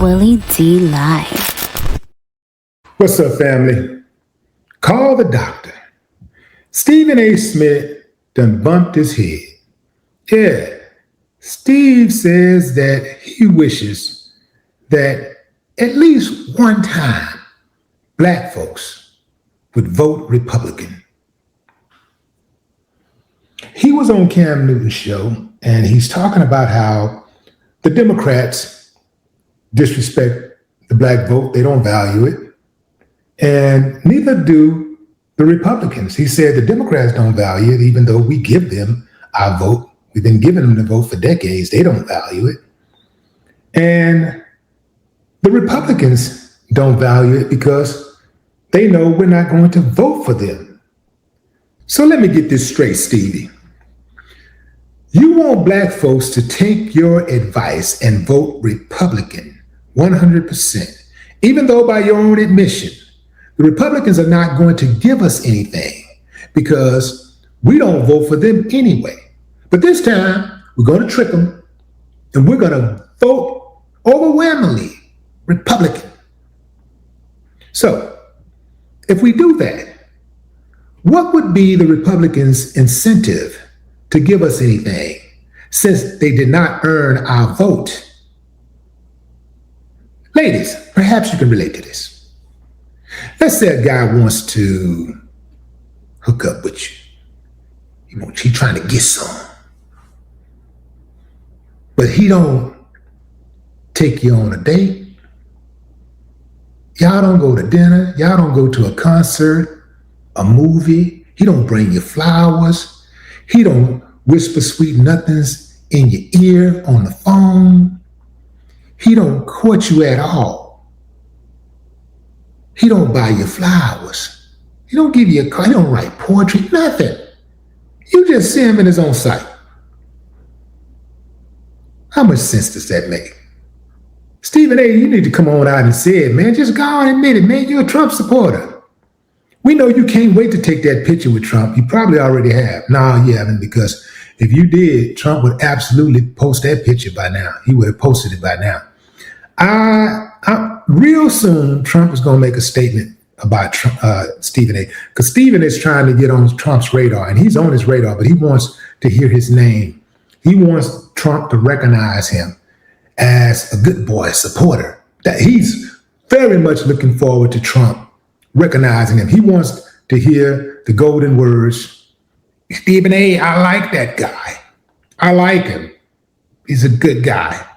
Willie D Live. What's up, family? Call the doctor. Stephen A. Smith done bumped his head. Yeah, Steve says that he wishes that at least one time black folks would vote Republican. He was on Cam Newton's show, and he's talking about how the Democrats disrespect the black vote. They don't value it. And neither do the Republicans. He said the Democrats don't value it, even though we give them our vote. We've been giving them the vote for decades. They don't value it. And the Republicans don't value it because they know we're not going to vote for them. So let me get this straight, Stevie. You want black folks to take your advice and vote Republican 100%, even though by your own admission, the Republicans are not going to give us anything because we don't vote for them anyway. But this time, we're going to trick them, and we're going to vote overwhelmingly Republican. So, if we do that, what would be the Republicans' incentive to give us anything since they did not earn our vote? Ladies, perhaps you can relate to this. Let's say a guy wants to hook up with you. He's trying to get some. But he don't take you on a date. Y'all don't go to dinner. Y'all don't go to a concert, a movie. He don't bring you flowers. He don't whisper sweet nothings in your ear on the phone. He don't court you at all. He don't buy you flowers. He don't give you a car. He don't write poetry, nothing. You just see him in his own sight. How much sense does that make? Stephen A., you need to come on out and say it, man. Just go on and admit it, man. You're a Trump supporter. We know you can't wait to take that picture with Trump. You probably already have. No, you haven't, because if you did, Trump would absolutely post that picture by now. He would have posted it by now. Real soon, Trump is going to make a statement about Stephen A. Because Stephen is trying to get on Trump's radar, and he's on his radar, but he wants to hear his name. He wants Trump to recognize him as a good boy supporter. That he's very much looking forward to Trump recognizing him. He wants to hear the golden words, Stephen A., I like that guy. I like him. He's a good guy.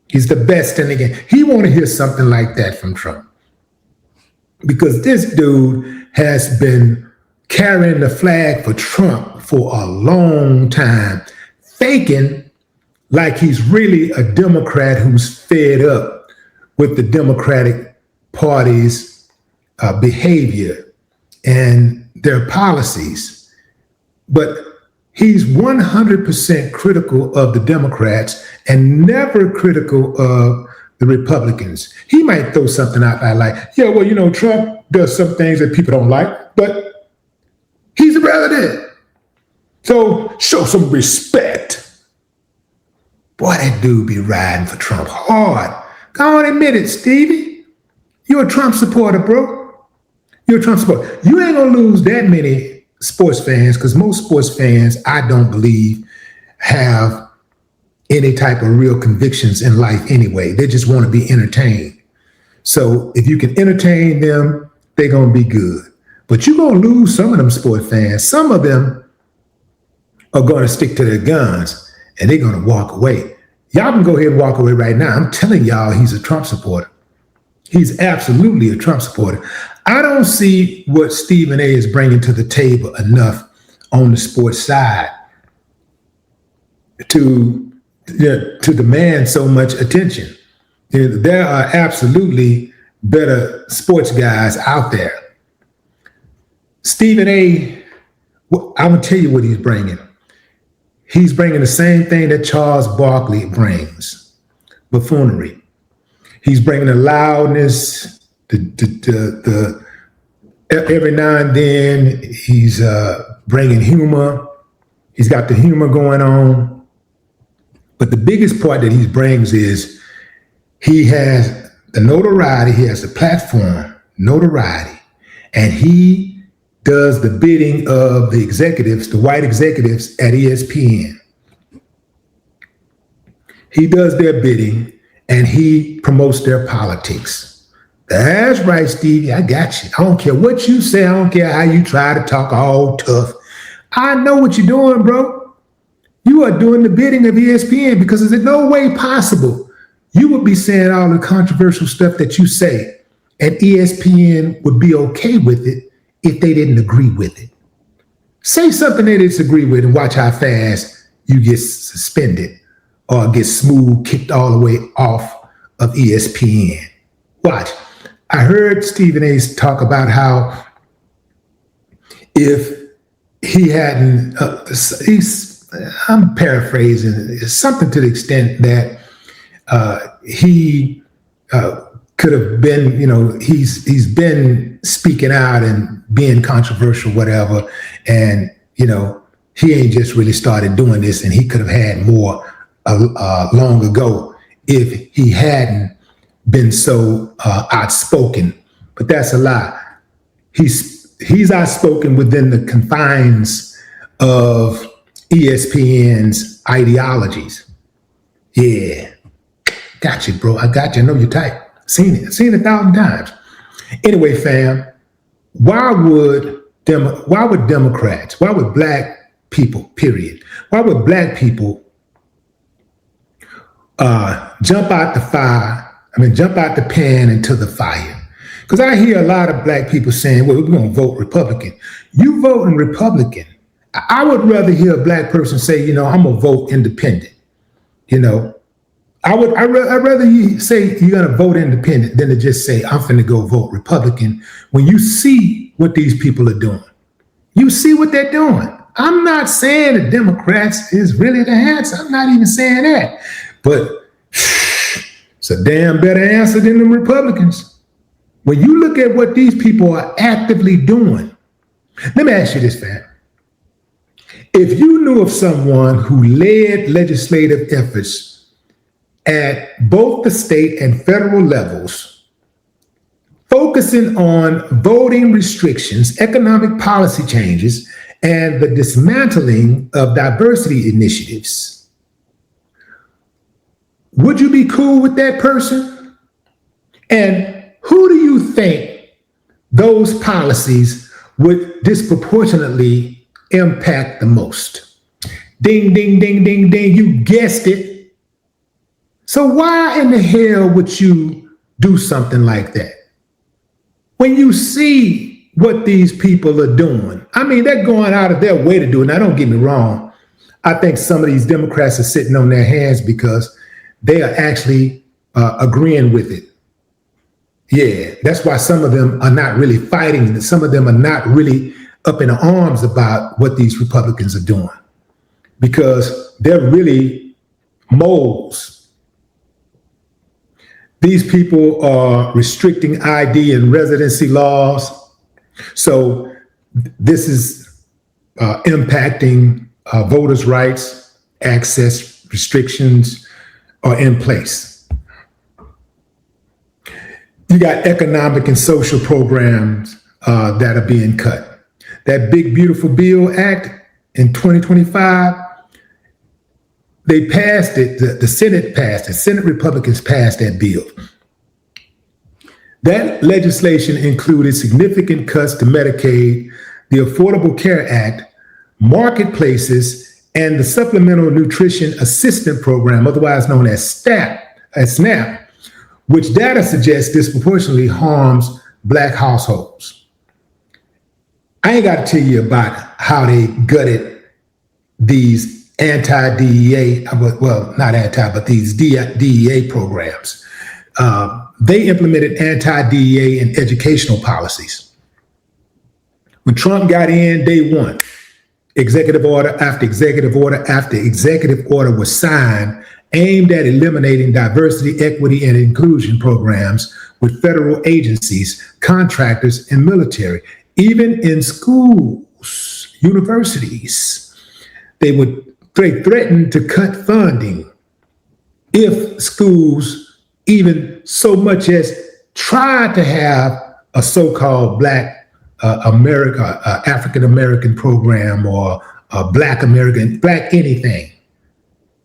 He's the best in the game. He want to hear something like that from Trump. Because this dude has been carrying the flag for Trump for a long time, faking like he's really a Democrat who's fed up with the Democratic Party's behavior and their policies. But he's 100% critical of the Democrats and never critical of the Republicans. He might throw something out like, yeah, well, Trump does some things that people don't like, but he's the president. So show some respect. Boy, that dude be riding for Trump hard. Go on, admit it, Stevie. You're a Trump supporter, bro. You're a Trump supporter. You ain't gonna lose that many sports fans, because most sports fans, I don't believe, have any type of real convictions in life anyway. They just want to be entertained. So if you can entertain them, they're going to be good. But you're going to lose some of them sports fans. Some of them are going to stick to their guns, and they're going to walk away. Y'all can go ahead and walk away right now. I'm telling y'all, he's a Trump supporter. He's absolutely a Trump supporter. I don't see what Stephen A. is bringing to the table enough on the sports side to demand so much attention. There are absolutely better sports guys out there. Stephen A., I'm going to tell you what he's bringing. He's bringing the same thing that Charles Barkley brings, buffoonery. He's bringing the loudness, the every now and then he's bringing humor. He's got the humor going on. But the biggest part that he brings is He has the notoriety, he has the platform, notoriety, and he does the bidding of the executives, the white executives at ESPN. He does their bidding and he promotes their politics. That's right, Stevie. I got you. I don't care what you say. I don't care how you try to talk all tough. I know what you're doing, bro. You are doing the bidding of ESPN because there's no way possible you would be saying all the controversial stuff that you say, and ESPN would be okay with it if they didn't agree with it. Say something they disagree with and watch how fast you get suspended or get smooth kicked all the way off of ESPN. Watch. I heard Stephen A. talk about how if he hadn't, I'm paraphrasing, something to the extent that he could have been, he's been speaking out and being controversial, whatever, and he ain't just really started doing this, and he could have had more long ago if he hadn't been so outspoken. But that's a lie. He's outspoken within the confines of ESPN's ideologies. Yeah, got you, bro. I got you. I know you're tight. Seen it 1,000 times. Anyway, fam, why would Democrats, why would black people, period, why would black people jump out the pan into the fire? Because I hear a lot of black people saying, well, we're going to vote Republican. You voting Republican. I would rather hear a black person say, I'm going to vote independent. I'd rather you say you're going to vote independent than to just say, I'm finna go vote Republican, when you see what these people are doing. You see what they're doing. I'm not saying the Democrats is really the answer. I'm not even saying that. But it's a damn better answer than the Republicans. When you look at what these people are actively doing, let me ask you this, fam. If you knew of someone who led legislative efforts at both the state and federal levels, focusing on voting restrictions, economic policy changes, and the dismantling of diversity initiatives, would you be cool with that person? And who do you think those policies would disproportionately impact the most? Ding, ding, ding, ding, ding. You guessed it. So why in the hell would you do something like that? When you see what these people are doing, they're going out of their way to do it. Now, don't get me wrong. I think some of these Democrats are sitting on their hands because they are actually agreeing with it. Yeah, that's why some of them are not really fighting, and some of them are not really up in arms about what these Republicans are doing, because they're really moles. These people are restricting ID and residency laws. So this is impacting voters' rights. Access restrictions are in place. You got economic and social programs that are being cut. That Big Beautiful Bill Act in 2025, they passed it, the Senate passed it, Senate Republicans passed that bill. That legislation included significant cuts to Medicaid, the Affordable Care Act, marketplaces, and the Supplemental Nutrition Assistance Program, otherwise known as SNAP, which data suggests disproportionately harms Black households. I ain't got to tell you about how they gutted these anti-DEA, well, not anti, but these DEA programs. They implemented anti-DEA and educational policies. When Trump got in, day one, executive order after executive order after executive order was signed aimed at eliminating diversity, equity, and inclusion programs with federal agencies, contractors, and military, even in schools, universities. They threatened to cut funding if schools even so much as try to have a so-called Black African American program, or a Black American, Black anything,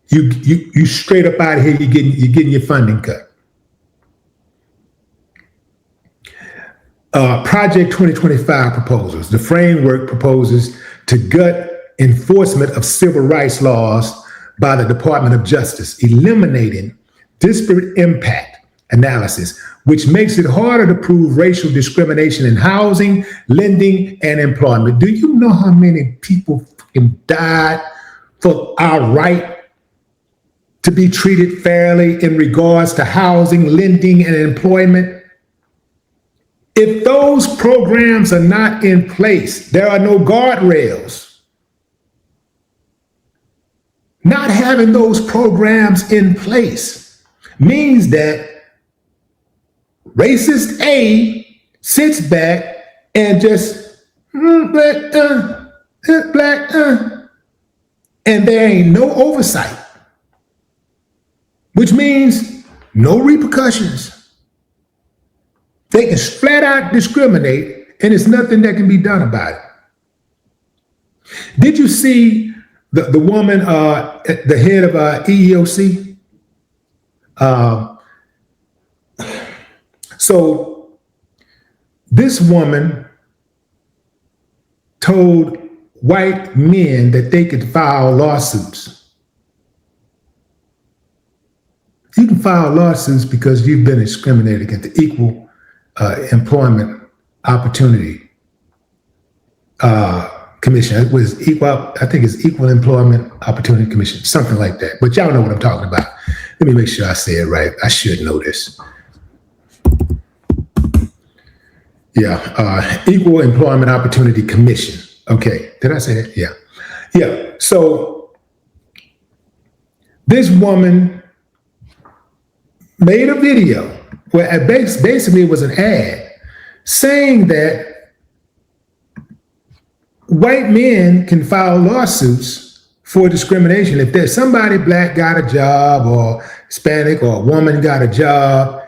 you straight up out of here, you're getting your funding cut. Project 2025 proposals. The framework proposes to gut enforcement of civil rights laws by the Department of Justice, eliminating disparate impact analysis, which makes it harder to prove racial discrimination in housing, lending, and employment. Do you know how many people fucking died for our right to be treated fairly in regards to housing, lending, and employment? If those programs are not in place, there are no guardrails. Not having those programs in place means that racist A sits back and just black, and there ain't no oversight, which means no repercussions. They can flat out discriminate, and there's nothing that can be done about it. Did you see the woman, the head of EEOC? So this woman told white men that they could file lawsuits. You can file lawsuits because you've been discriminated against. The Equal Employment Opportunity Commission. It was equal. I think it's Equal Employment Opportunity Commission, something like that. But y'all know what I'm talking about. Let me make sure I say it right. I should know this. Yeah, Equal Employment Opportunity Commission. Okay, did I say that? Yeah. Yeah, so this woman made a video where basically it was an ad saying that white men can file lawsuits for discrimination. If there's somebody Black got a job, or Hispanic, or a woman got a job,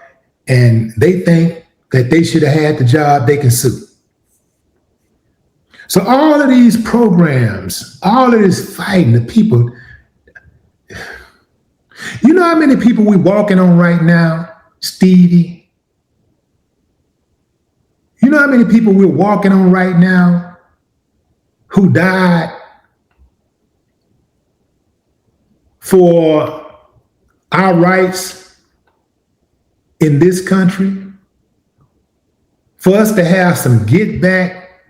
and they think that they should have had the job, they can sue. So all of these programs, all of this fighting, the people, you know how many people we walking on right now, Stevie? You know how many people we're walking on right now who died for our rights in this country? For us to have some get back,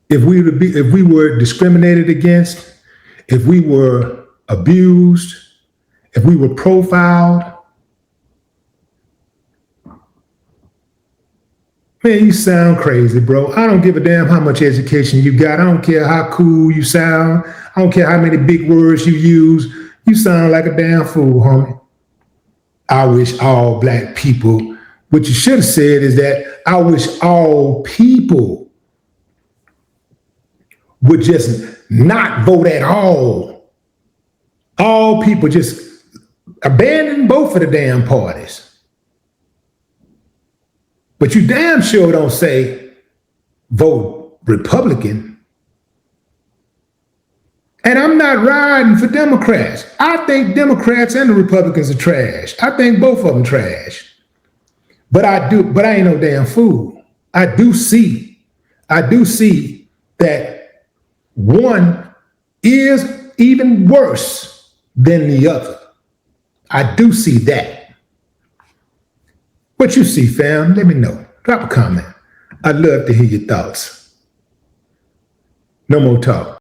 if we were discriminated against, if we were abused, if we were profiled. Man, you sound crazy, bro. I don't give a damn how much education you got. I don't care how cool you sound. I don't care how many big words you use. You sound like a damn fool, homie. I wish all Black people, what you should have said is that I wish all people would just not vote at all. All people just abandon both of the damn parties. But you damn sure don't say vote Republican. And I'm not riding for Democrats. I think Democrats and the Republicans are trash. I think both of them trash. But I ain't no damn fool. I do see that one is even worse than the other. I do see that. What you see, fam? Let me know. Drop a comment. I'd love to hear your thoughts. No more talk.